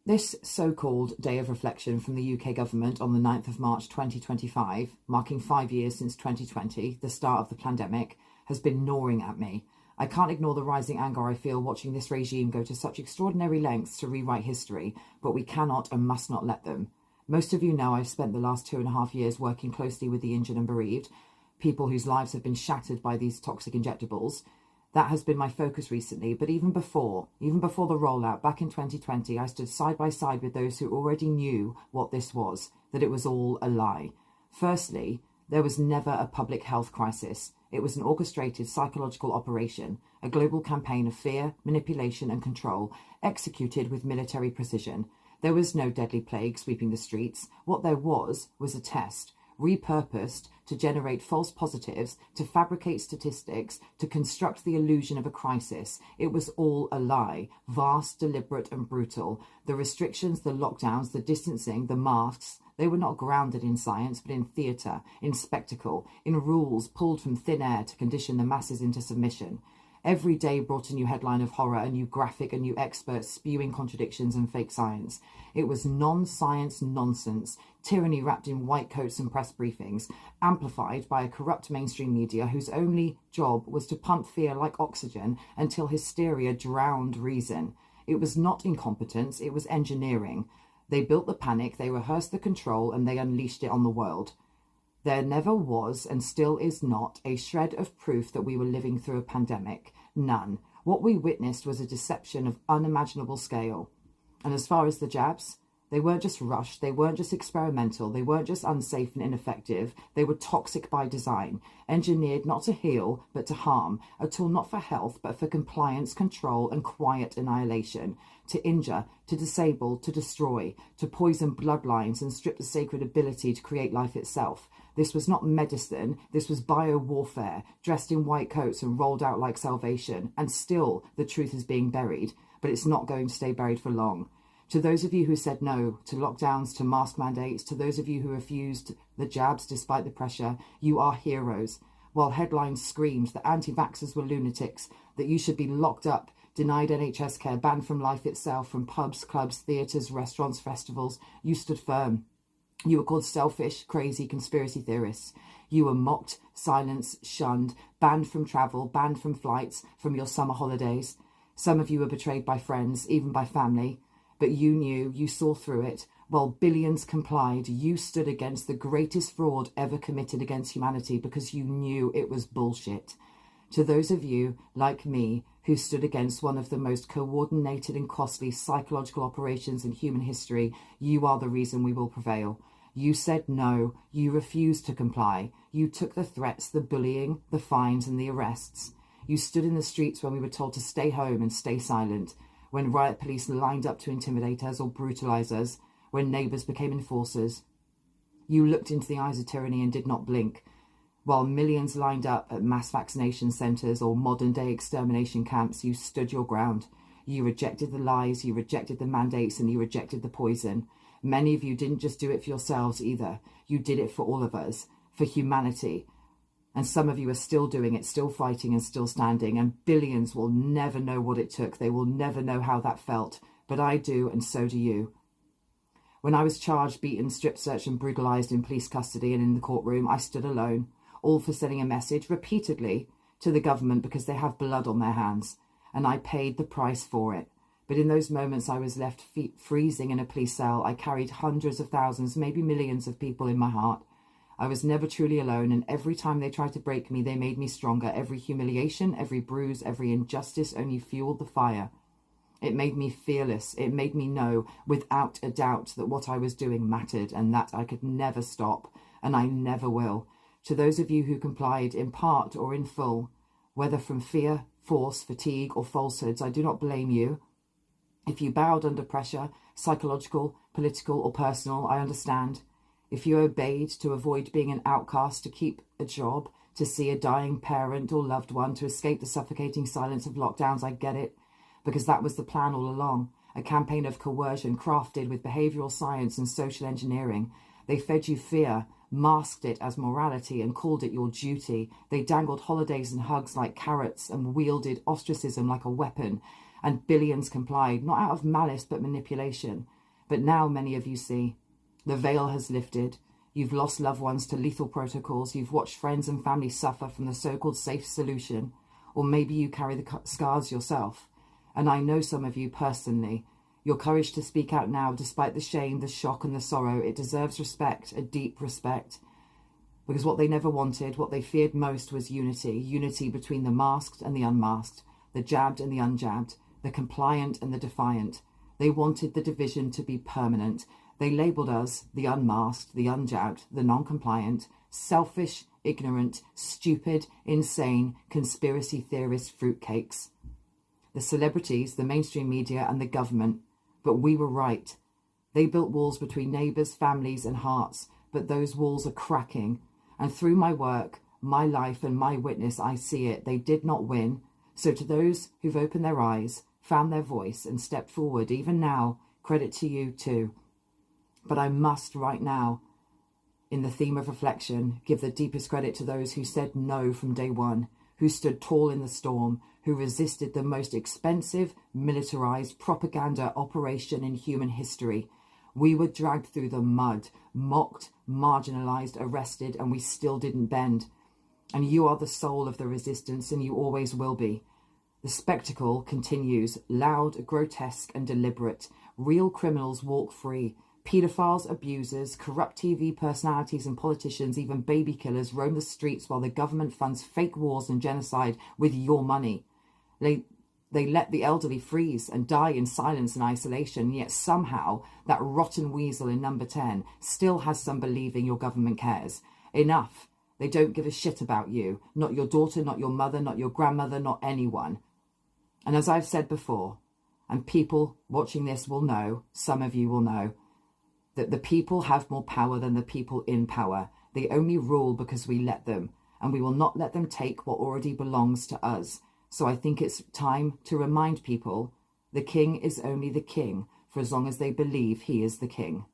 This so-called day of reflection from the UK government on the 9th of March 2025, marking 5 years since 2020, the start of the pandemic, has been gnawing at me. I can't ignore the rising anger I feel watching this regime go to such extraordinary lengths to rewrite history, but we cannot and must not let them. Most of you know I've spent the last 2.5 years working closely with the injured and bereaved, people whose lives have been shattered by these toxic injectables. That has been my focus recently, but even before the rollout, back in 2020, I stood side by side with those who already knew what this was, that it was all a lie. Firstly, there was never a public health crisis. It was an orchestrated psychological operation, a global campaign of fear, manipulation and control, executed with military precision. There was no deadly plague sweeping the streets. What there was a test, repurposed to generate false positives, to fabricate statistics, to construct the illusion of a crisis. It was all a lie, vast, deliberate and brutal. The restrictions, the lockdowns, the distancing, the masks, they were not grounded in science, but in theatre, in spectacle, in rules pulled from thin air to condition the masses into submission. Every day brought a new headline of horror, a new graphic, a new expert spewing contradictions and fake science. It was non-science nonsense, tyranny wrapped in white coats and press briefings, amplified by a corrupt mainstream media whose only job was to pump fear like oxygen until hysteria drowned reason. It was not incompetence, it was engineering. They built the panic, they rehearsed the control, and they unleashed it on the world. There never was, and still is not, a shred of proof that we were living through a pandemic. None. What we witnessed was a deception of unimaginable scale. And as far as the jabs, they weren't just rushed, they weren't just experimental, they weren't just unsafe and ineffective, they were toxic by design, engineered not to heal, but to harm, a tool not for health, but for compliance, control, and quiet annihilation, to injure, to disable, to destroy, to poison bloodlines and strip the sacred ability to create life itself. This was not medicine, this was bio-warfare, dressed in white coats and rolled out like salvation, and still the truth is being buried, but it's not going to stay buried for long. To those of you who said no to lockdowns, to mask mandates, to those of you who refused the jabs despite the pressure, you are heroes. While headlines screamed that anti-vaxxers were lunatics, that you should be locked up, denied NHS care, banned from life itself, from pubs, clubs, theatres, restaurants, festivals, you stood firm. You were called selfish, crazy conspiracy theorists. You were mocked, silenced, shunned, banned from travel, banned from flights, from your summer holidays. Some of you were betrayed by friends, even by family. But you knew, you saw through it. While billions complied, you stood against the greatest fraud ever committed against humanity because you knew it was bullshit. To those of you, like me, who stood against one of the most coordinated and costly psychological operations in human history, you are the reason we will prevail. You said no, you refused to comply. You took the threats, the bullying, the fines and the arrests. You stood in the streets when we were told to stay home and stay silent, when riot police lined up to intimidate us or brutalise us, when neighbours became enforcers. You looked into the eyes of tyranny and did not blink, while millions lined up at mass vaccination centres or modern-day extermination camps. You stood your ground. You rejected the lies, you rejected the mandates, and you rejected the poison. Many of you didn't just do it for yourselves either. You did it for all of us, for humanity. And some of you are still doing it, still fighting and still standing, and billions will never know what it took. They will never know how that felt, but I do, and so do you. When I was charged, beaten, strip-searched and brutalised in police custody and in the courtroom, I stood alone, all for sending a message repeatedly to the government because they have blood on their hands, and I paid the price for it. But in those moments I was left freezing in a police cell. I carried hundreds of thousands, maybe millions of people in my heart. I was never truly alone, and every time they tried to break me, they made me stronger. Every humiliation, every bruise, every injustice only fueled the fire. It made me fearless. It made me know, without a doubt, that what I was doing mattered and that I could never stop, and I never will. To those of you who complied in part or in full, whether from fear, force, fatigue, or falsehoods, I do not blame you. If you bowed under pressure, psychological, political, or personal, I understand. If you obeyed to avoid being an outcast, to keep a job, to see a dying parent or loved one, to escape the suffocating silence of lockdowns, I get it, because that was the plan all along, a campaign of coercion crafted with behavioural science and social engineering. They fed you fear, masked it as morality and called it your duty. They dangled holidays and hugs like carrots and wielded ostracism like a weapon. and billions complied, not out of malice but manipulation. But now many of you see, the veil has lifted. You've lost loved ones to lethal protocols. You've watched friends and family suffer from the so-called safe solution. Or maybe you carry the scars yourself. And I know some of you personally. Your courage to speak out now, despite the shame, the shock and the sorrow, it deserves respect, a deep respect. Because what they never wanted, what they feared most was unity. Unity between the masked and the unmasked, the jabbed and the unjabbed, the compliant and the defiant. They wanted the division to be permanent. They labelled us the unmasked, the unjabbed, the non-compliant, selfish, ignorant, stupid, insane, conspiracy theorist fruitcakes. The celebrities, the mainstream media and the government. But we were right. They built walls between neighbours, families and hearts. But those walls are cracking. And through my work, my life and my witness, I see it. They did not win. So to those who've opened their eyes, found their voice and stepped forward, even now, credit to you too. But I must right now, in the theme of reflection, give the deepest credit to those who said no from day one, who stood tall in the storm, who resisted the most expensive, militarised propaganda operation in human history. We were dragged through the mud, mocked, marginalised, arrested, and we still didn't bend. And you are the soul of the resistance, and you always will be. The spectacle continues, loud, grotesque and deliberate. Real criminals walk free. Paedophiles, abusers, corrupt TV personalities and politicians, even baby killers roam the streets while the government funds fake wars and genocide with your money. They let the elderly freeze and die in silence and isolation, yet somehow that rotten weasel in number 10 still has some believing your government cares. Enough. They don't give a shit about you. Not your daughter, not your mother, not your grandmother, not anyone. And as I've said before, and people watching this will know, some of you will know, that the people have more power than the people in power. They only rule because we let them, and we will not let them take what already belongs to us. So I think it's time to remind people the king is only the king for as long as they believe he is the king.